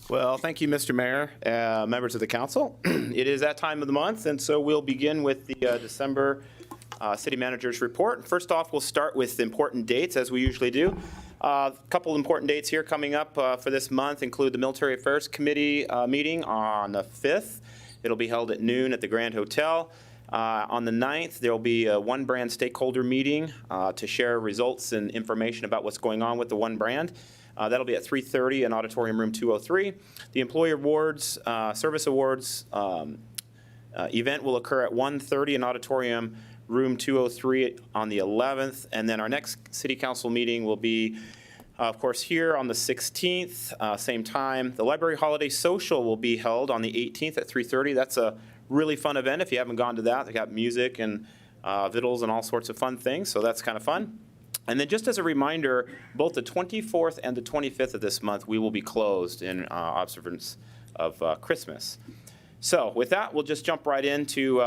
Well, thank you, Mr. Mayor, members of the council. It is that time of the month, and so we'll begin with the December City Manager's Report. First off, we'll start with important dates, as we usually do. A couple important dates here coming up for this month include the Military Affairs Committee meeting on the 5th. It'll be held at noon at the Grand Hotel. On the 9th, there will be a One Brand stakeholder meeting to share results and information about what's going on with the One Brand. That'll be at 3:30 in Auditorium Room 203. The Employee Awards, Service Awards event will occur at 1:30 in Auditorium Room 203 on the 11th. And then our next City Council meeting will be, of course, here on the 16th, same time. The Library Holiday Social will be held on the 18th at 3:30. That's a really fun event. If you haven't gone to that, they got music and vittles and all sorts of fun things, so that's kind of fun. And then just as a reminder, both the 24th and the 25th of this month, we will be closed in observance of Christmas. So with that, we'll just jump right into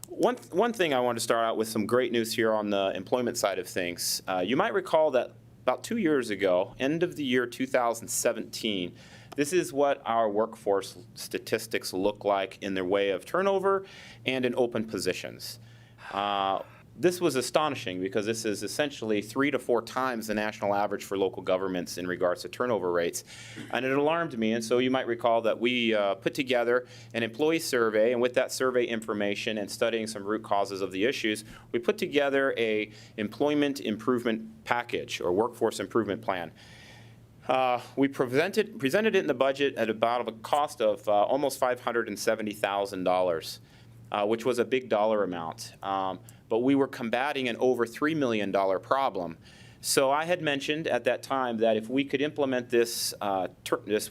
one thing I want to start out with some great news here on the employment side of things. You might recall that about 2 years ago, end of the year 2017, this is what our workforce statistics look like in their way of turnover and in open positions. This was astonishing because this is essentially 3 to 4 times the national average for local governments in regards to turnover rates. And it alarmed me, and so you might recall that we put together an employee survey, and with that survey information and studying some root causes of the issues, we put together a employment improvement package or workforce improvement plan. We presented it in the budget at about a cost of almost $570,000, which was a big dollar amount. But we were combating an over $3 million problem. So I had mentioned at that time that if we could implement this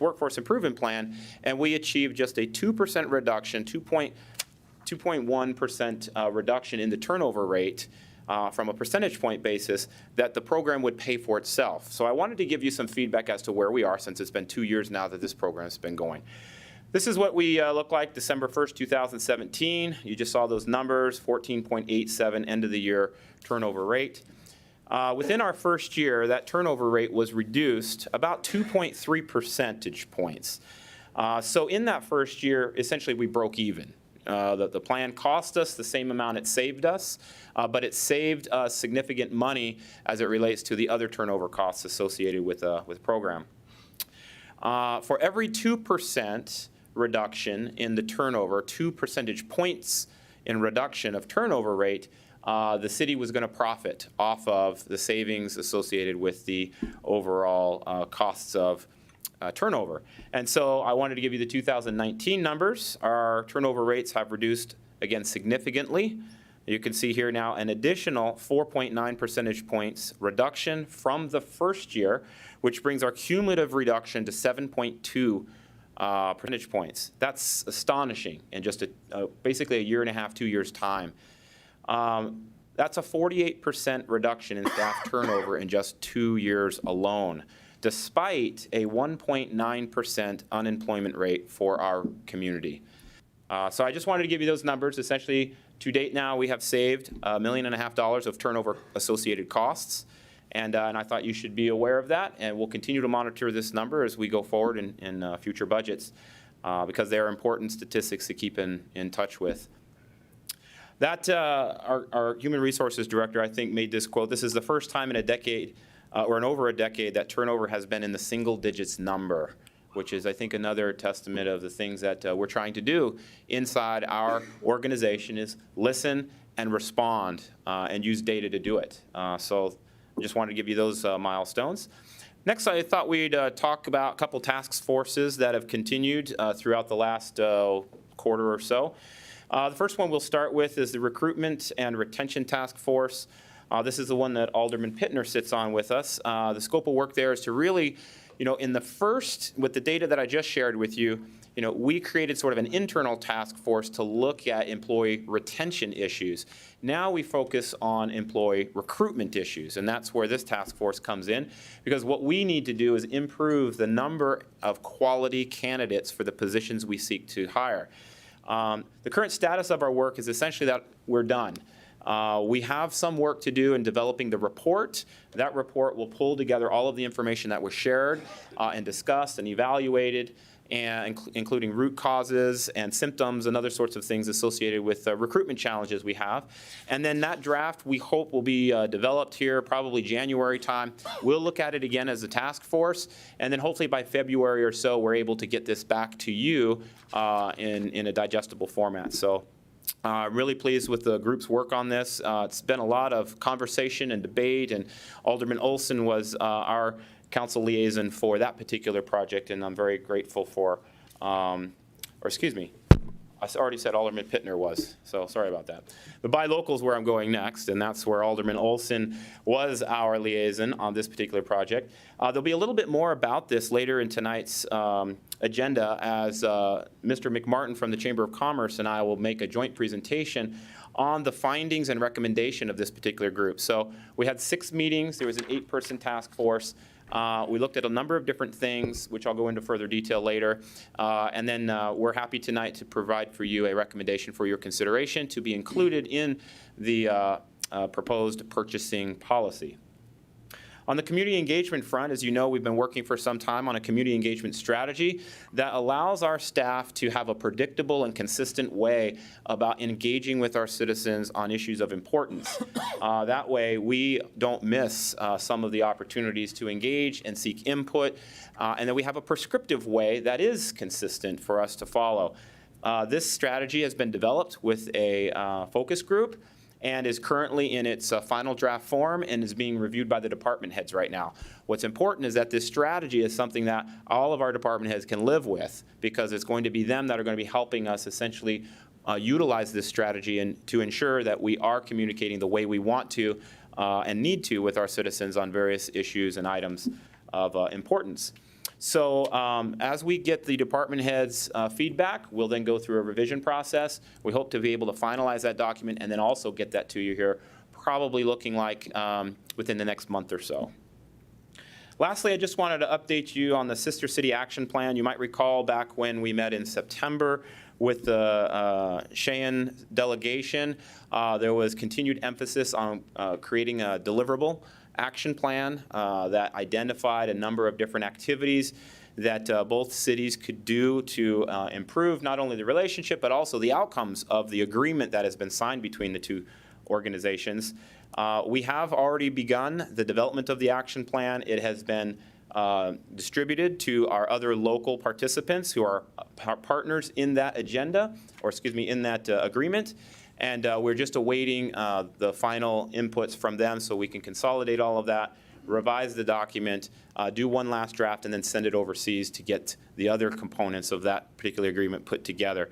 workforce improvement plan and we achieved just a 2% reduction, 2.1% reduction in the turnover rate from a percentage point basis, that the program would pay for itself. So I wanted to give you some feedback as to where we are since it's been 2 years now that this program has been going. This is what we look like December 1st, 2017. You just saw those numbers, 14.87 end of the year turnover rate. Within our first year, that turnover rate was reduced about 2.3 percentage points. So in that first year, essentially we broke even. The plan cost us the same amount it saved us, but it saved us significant money as it relates to the other turnover costs associated with the program. For every 2% reduction in the turnover, 2 percentage points in reduction of turnover rate, the city was going to profit off of the savings associated with the overall costs of turnover. And so I wanted to give you the 2019 numbers. Our turnover rates have reduced, again, significantly. You can see here now an additional 4.9 percentage points reduction from the first year, which brings our cumulative reduction to 7.2 percentage points. That's astonishing in just basically a year and a half, 2 years' time. That's a 48% reduction in staff turnover in just 2 years alone, despite a 1.9% unemployment rate for our community. So I just wanted to give you those numbers. Essentially, to date now, we have saved $1.5 million of turnover associated costs. And I thought you should be aware of that, and we'll continue to monitor this number as we go forward in future budgets because they are important statistics to keep in touch with. That our Human Resources Director, I think, made this quote. This is the first time in a decade or in over a decade that turnover has been in the single digits number, which is, I think, another testament of the things that we're trying to do inside our organization is listen and respond and use data to do it. So I just wanted to give you those milestones. Next, I thought we'd talk about a couple task forces that have continued throughout the last quarter or so. The first one we'll start with is the Recruitment and Retention Task Force. This is the one that Alderman Pittner sits on with us. The scope of work there is to really, in the first, with the data that I just shared with you, we created sort of an internal task force to look at employee retention issues. Now we focus on employee recruitment issues, and that's where this task force comes in, because what we need to do is improve the number of quality candidates for the positions we seek to hire. The current status of our work is essentially that we're done. We have some work to do in developing the report. That report will pull together all of the information that was shared and discussed and evaluated, and including root causes and symptoms and other sorts of things associated with recruitment challenges we have. And then that draft, we hope, will be developed here probably January time. We'll look at it again as a task force, and then hopefully by February or so, we're able to get this back to you in a digestible format. So really pleased with the group's work on this. It's been a lot of conversation and debate, and Alderman Olson was our council liaison for that particular project, and I'm very grateful for, or excuse me, I already said Alderman Pittner was, so sorry about that. The buy local is where I'm going next, and that's where Alderman Olson was our liaison on this particular project. There'll be a little bit more about this later in tonight's agenda as Mr. McMartin from the Chamber of Commerce and I will make a joint presentation on the findings and recommendation of this particular group. So we had 6 meetings. There was an 8-person task force. We looked at a number of different things, which I'll go into further detail later. And then we're happy tonight to provide for you a recommendation for your consideration to be included in the proposed purchasing policy. On the community engagement front, as you know, we've been working for some time on a community engagement strategy that allows our staff to have a predictable and consistent way about engaging with our citizens on issues of importance. That way, we don't miss some of the opportunities to engage and seek input, and then we have a prescriptive way that is consistent for us to follow. This strategy has been developed with a focus group and is currently in its final draft form and is being reviewed by the department heads right now. What's important is that this strategy is something that all of our department heads can live with, because it's going to be them that are going to be helping us essentially utilize this strategy and to ensure that we are communicating the way we want to and need to with our citizens on various issues and items of importance. So as we get the department heads' feedback, we'll then go through a revision process. We hope to be able to finalize that document and then also get that to you here, probably looking like within the next month or so. Lastly, I just wanted to update you on the Sister City Action Plan. You might recall back when we met in September with the Cheyenne delegation, there was continued emphasis on creating a deliverable action plan that identified a number of different activities that both cities could do to improve not only the relationship but also the outcomes of the agreement that has been signed between the two organizations. We have already begun the development of the action plan. It has been distributed to our other local participants who are partners in that agenda, or excuse me, in that agreement. And we're just awaiting the final inputs from them so we can consolidate all of that, revise the document, do one last draft, and then send it overseas to get the other components of that particular agreement put together.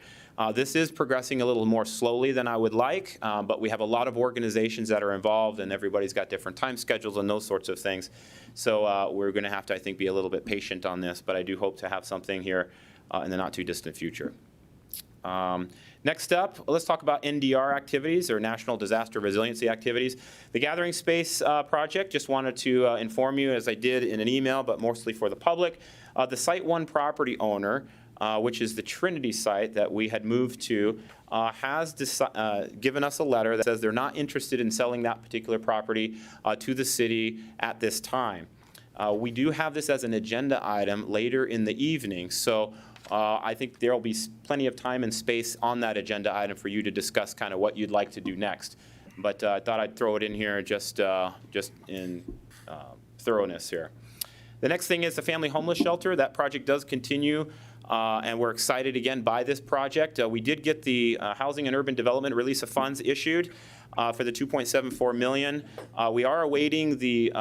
This is progressing a little more slowly than I would like, but we have a lot of organizations that are involved, and everybody's got different time schedules and those sorts of things. So we're going to have to, I think, be a little bit patient on this, but I do hope to have something here in the not-too-distant future. Next up, let's talk about NDR activities, or National Disaster Resiliency activities. The Gathering Space project, just wanted to inform you, as I did in an email, but mostly for the public. The Site 1 property owner, which is the Trinity site that we had moved to, has given us a letter that says they're not interested in selling that particular property to the city at this time. We do have this as an agenda item later in the evening, so I think there will be plenty of time and space on that agenda item for you to discuss kind of what you'd like to do next. But I thought I'd throw it in here just in thoroughness here. The next thing is the Family Homeless Shelter. That project does continue, and we're excited again by this project. We did get the Housing and Urban Development release of funds issued for the $2.74 million. We are awaiting the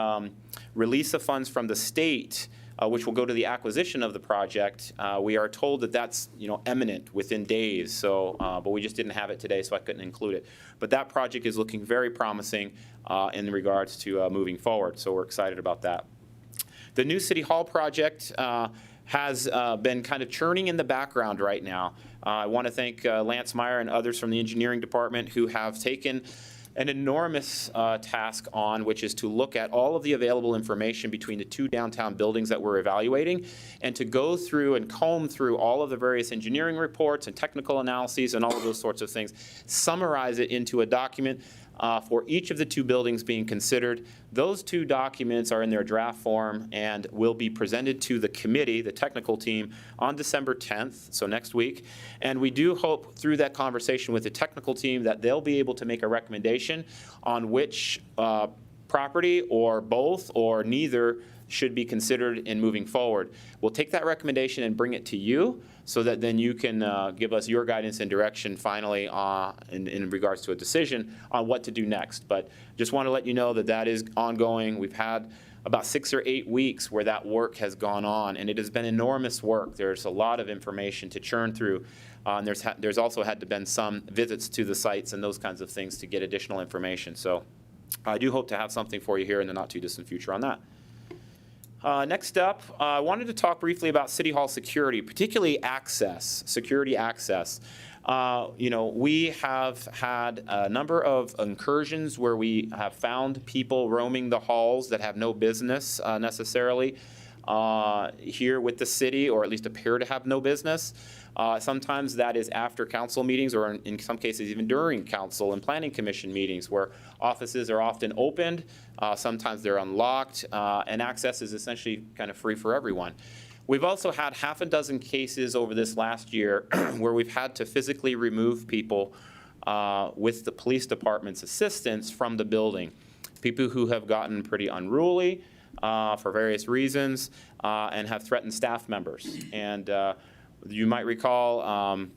release of funds from the state, which will go to the acquisition of the project. We are told that that's imminent within days. So, but we just didn't have it today, so I couldn't include it. But that project is looking very promising in regards to moving forward. So we're excited about that. The new City Hall project has been kind of churning in the background right now. I want to thank Lance Meyer and others from the engineering department who have taken an enormous task on, which is to look at all of the available information between the two downtown buildings that we're evaluating, and to go through and comb through all of the various engineering reports and technical analyses and all of those sorts of things, summarize it into a document for each of the two buildings being considered. Those two documents are in their draft form and will be presented to the committee, the technical team, on December 10th, so next week. And we do hope through that conversation with the technical team that they'll be able to make a recommendation on which property or both or neither should be considered in moving forward. We'll take that recommendation and bring it to you so that then you can give us your guidance and direction finally in regards to a decision on what to do next. But just want to let you know that that is ongoing. We've had about 6 or 8 weeks where that work has gone on, and it has been enormous work. There's a lot of information to churn through. And there's also had to been some visits to the sites and those kinds of things to get additional information. So I do hope to have something for you here in the not too distant future on that. Next up, I wanted to talk briefly about City Hall security, particularly access, security access. We have had a number of incursions where we have found people roaming the halls that have no business necessarily here with the city, or at least appear to have no business. Sometimes that is after council meetings, or in some cases even during council and planning commission meetings, where offices are often opened, sometimes they're unlocked, and access is essentially kind of free for everyone. We've also had half a dozen cases over this last year where we've had to physically remove people with the police department's assistance from the building. People who have gotten pretty unruly for various reasons and have threatened staff members. And you might recall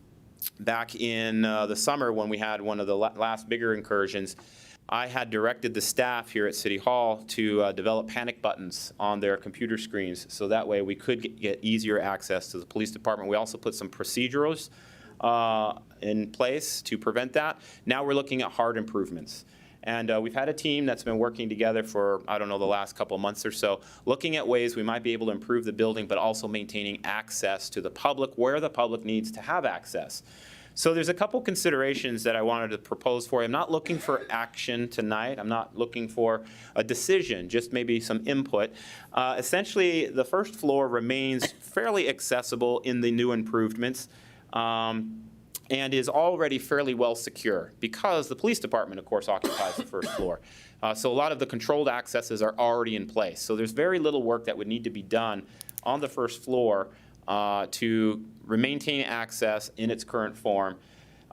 back in the summer when we had one of the last bigger incursions, I had directed the staff here at City Hall to develop panic buttons on their computer screens, so that way we could get easier access to the police department. We also put some procedures in place to prevent that. Now we're looking at hard improvements. And we've had a team that's been working together for, I don't know, the last couple of months or so, looking at ways we might be able to improve the building, but also maintaining access to the public where the public needs to have access. So there's a couple considerations that I wanted to propose for you. I'm not looking for action tonight. I'm not looking for a decision, just maybe some input. Essentially, the first floor remains fairly accessible in the new improvements. And is already fairly well secure because the police department, of course, occupies the first floor. So a lot of the controlled accesses are already in place. So there's very little work that would need to be done on the first floor to maintain access in its current form.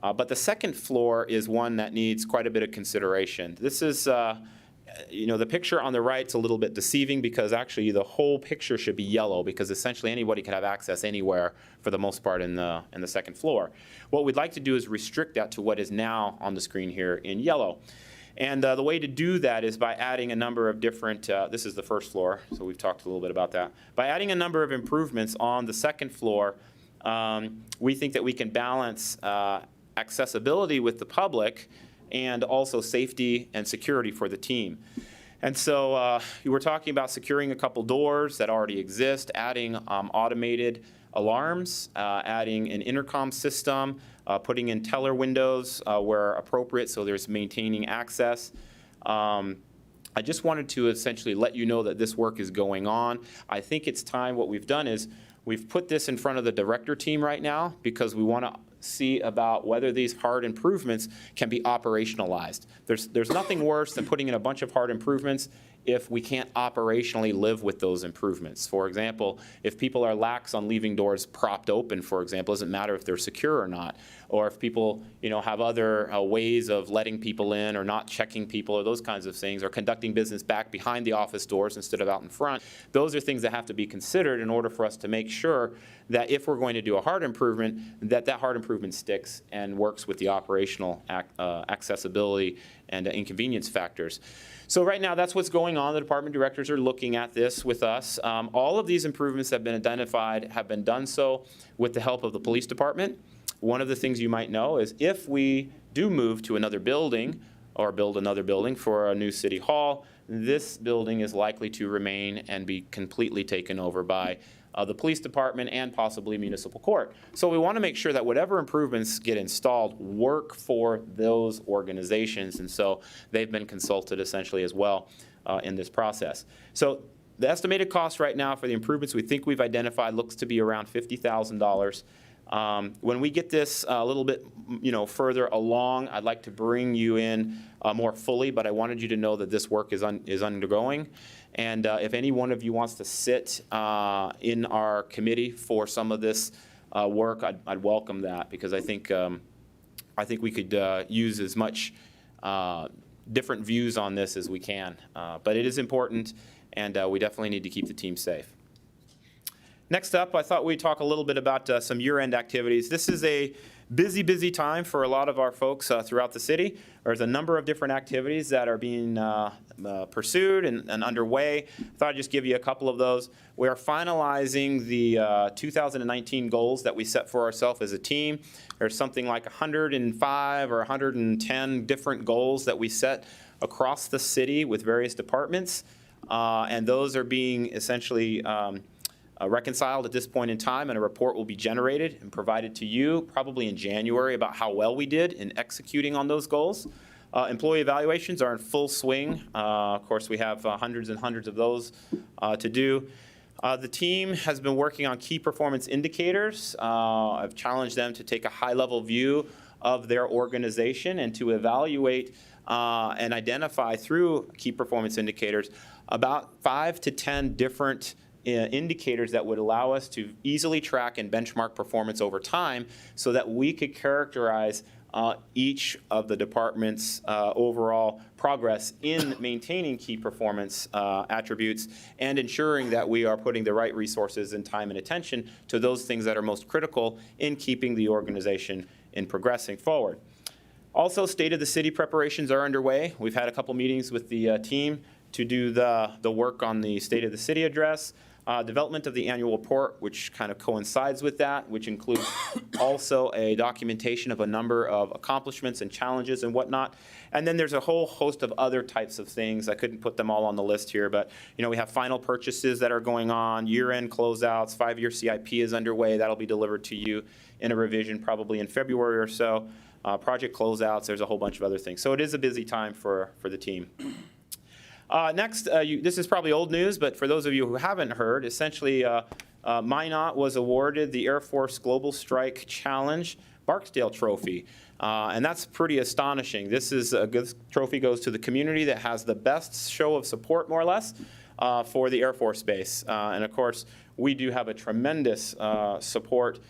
But the second floor is one that needs quite a bit of consideration. This is the picture on the right is a little bit deceiving because actually the whole picture should be yellow because essentially anybody could have access anywhere for the most part in the second floor. What we'd like to do is restrict that to what is now on the screen here in yellow. And the way to do that is by adding a number of different, this is the first floor, so we've talked a little bit about that. By adding a number of improvements on the second floor, we think that we can balance accessibility with the public and also safety and security for the team. And so we're talking about securing a couple doors that already exist, adding automated alarms, adding an intercom system, putting in teller windows where appropriate so there's maintaining access. I just wanted to essentially let you know that this work is going on. I think it's time. What we've done is we've put this in front of the director team right now because we want to see about whether these hard improvements can be operationalized. There's nothing worse than putting in a bunch of hard improvements if we can't operationally live with those improvements. For example, if people are lax on leaving doors propped open, for example, it doesn't matter if they're secure or not, or if people have other ways of letting people in or not checking people or those kinds of things, or conducting business back behind the office doors instead of out in front. Those are things that have to be considered in order for us to make sure that if we're going to do a hard improvement, that hard improvement sticks and works with the operational accessibility and inconvenience factors. So right now, that's what's going on. The department directors are looking at this with us. All of these improvements have been identified, have been done so with the help of the police department. One of the things you might know is if we do move to another building or build another building for a new city hall, this building is likely to remain and be completely taken over by the police department and possibly municipal court. So we want to make sure that whatever improvements get installed work for those organizations, and so they've been consulted essentially as well in this process. So the estimated cost right now for the improvements we think we've identified looks to be around $50,000. When we get this a little bit, further along, I'd like to bring you in more fully, but I wanted you to know that this work is undergoing. And if any one of you wants to sit in our committee for some of this work, I'd welcome that, because I think we could use as much different views on this as we can. But it is important, and we definitely need to keep the team safe. Next up, I thought we'd talk a little bit about some year-end activities. This is a busy time for a lot of our folks throughout the city. There's a number of different activities that are being pursued and underway. I thought I'd just give you a couple of those. We are finalizing the 2019 goals that we set for ourselves as a team. There's something like 105 or 110 different goals that we set across the city with various departments, and those are being essentially reconciled at this point in time, and a report will be generated and provided to you probably in January about how well we did in executing on those goals. Employee evaluations are in full swing. Of course, we have hundreds and hundreds of those to do. The team has been working on key performance indicators. I've challenged them to take a high-level view of their organization and to evaluate and identify through key performance indicators about 5 to 10 different indicators that would allow us to easily track and benchmark performance over time, so that we could characterize each of the department's overall progress in maintaining key performance attributes and ensuring that we are putting the right resources and time and attention to those things that are most critical in keeping the organization in progressing forward. Also, State of the City preparations are underway. We've had a couple meetings with the team to do the work on the State of the City address. Development of the annual report, which kind of coincides with that, which includes also a documentation of a number of accomplishments and challenges and whatnot. And then there's a whole host of other types of things. I couldn't put them all on the list here, but we have final purchases that are going on, year-end closeouts, 5-year CIP is underway. That'll be delivered to you in a revision probably in February or so. Project closeouts, there's a whole bunch of other things. So it is a busy time for the team. Next, this is probably old news, but for those of you who haven't heard, essentially Minot was awarded the Air Force Global Strike Challenge Barksdale Trophy, and that's pretty astonishing. This trophy goes to the community that has the best show of support, more or less, for the Air Force Base. And of course, we do have a tremendous support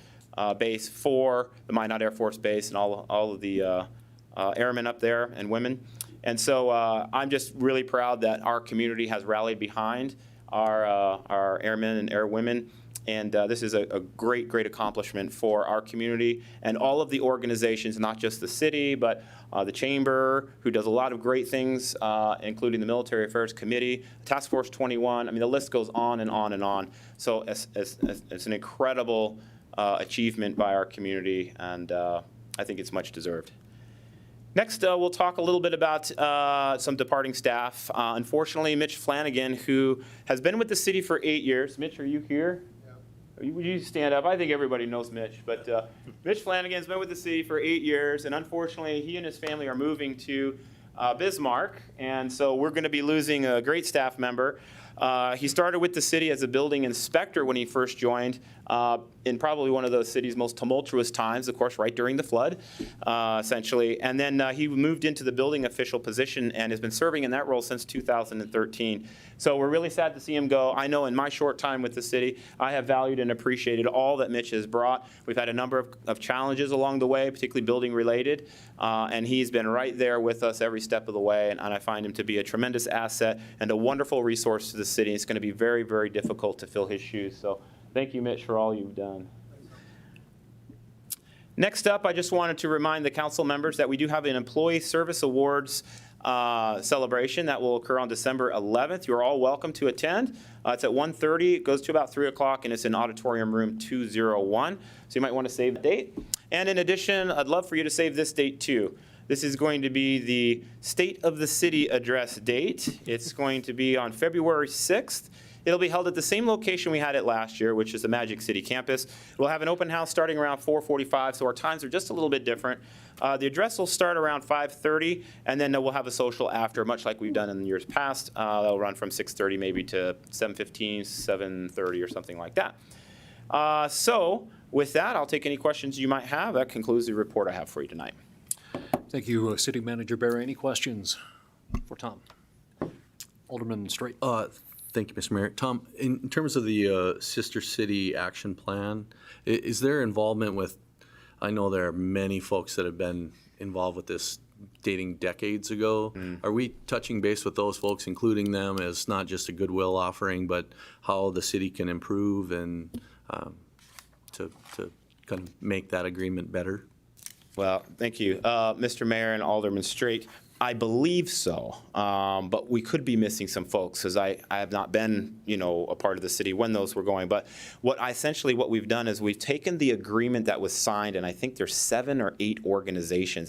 base for the Minot Air Force Base and all of the airmen up there and women. And so I'm just really proud that our community has rallied behind our airmen and airwomen. And this is a great accomplishment for our community and all of the organizations, not just the city, but the Chamber, who does a lot of great things, including the Military Affairs Committee, Task Force 21. I mean, the list goes on and on and on. So it's an incredible achievement by our community, and I think it's much deserved. Next, we'll talk a little bit about some departing staff. Unfortunately, Mitch Flanagan, who has been with the city for 8 years. Mitch, are you here? Yeah. Would you stand up? I think everybody knows Mitch. But Mitch Flanagan's been with the city for 8 years, and unfortunately, he and his family are moving to Bismarck. And so we're going to be losing a great staff member. He started with the city as a building inspector when he first joined, in probably one of the city's most tumultuous times, of course, right during the flood, essentially. And then he moved into the building official position and has been serving in that role since 2013. So we're really sad to see him go. I know in my short time with the city, I have valued and appreciated all that Mitch has brought. We've had a number of challenges along the way, particularly building related, and he's been right there with us every step of the way, and I find him to be a tremendous asset and a wonderful resource to the city. It's going to be very difficult to fill his shoes. So thank you, Mitch, for all you've done. Next up, I just wanted to remind the council members that we do have an Employee Service Awards celebration that will occur on December 11th. You're all welcome to attend. It's at 1:30. It goes to about 3 o'clock, and it's in auditorium room 201. So you might want to save the date. And in addition, I'd love for you to save this date too. This is going to be the State of the City address date. It's going to be on February 6th. It'll be held at the same location we had it last year, which is the Magic City campus. We'll have an open house starting around 4:45, so our times are just a little bit different. The address will start around 5:30, and then we'll have a social after, much like we've done in the years past. That'll run from 6:30 maybe to 7:15, 7:30 or something like that. So With that, I'll take any questions you might have. That concludes the report I have for you tonight. Thank you, City Manager Barry. Any questions for Tom? Alderman Straight. Thank you, Mr. Mayor. Tom, in terms of the Sister City Action Plan, is there involvement with, I know there are many folks that have been involved with this dating decades ago. Are we touching base with those folks, including them as not just a goodwill offering, but how the city can improve and to kind of make that agreement better? Well, thank you. Mr. Mayor and Alderman Straight, I believe so, but we could be missing some folks because I have not been, a part of the city when those were going. But what we've done is we've taken the agreement that was signed, and I think there's 7 or 8 organizations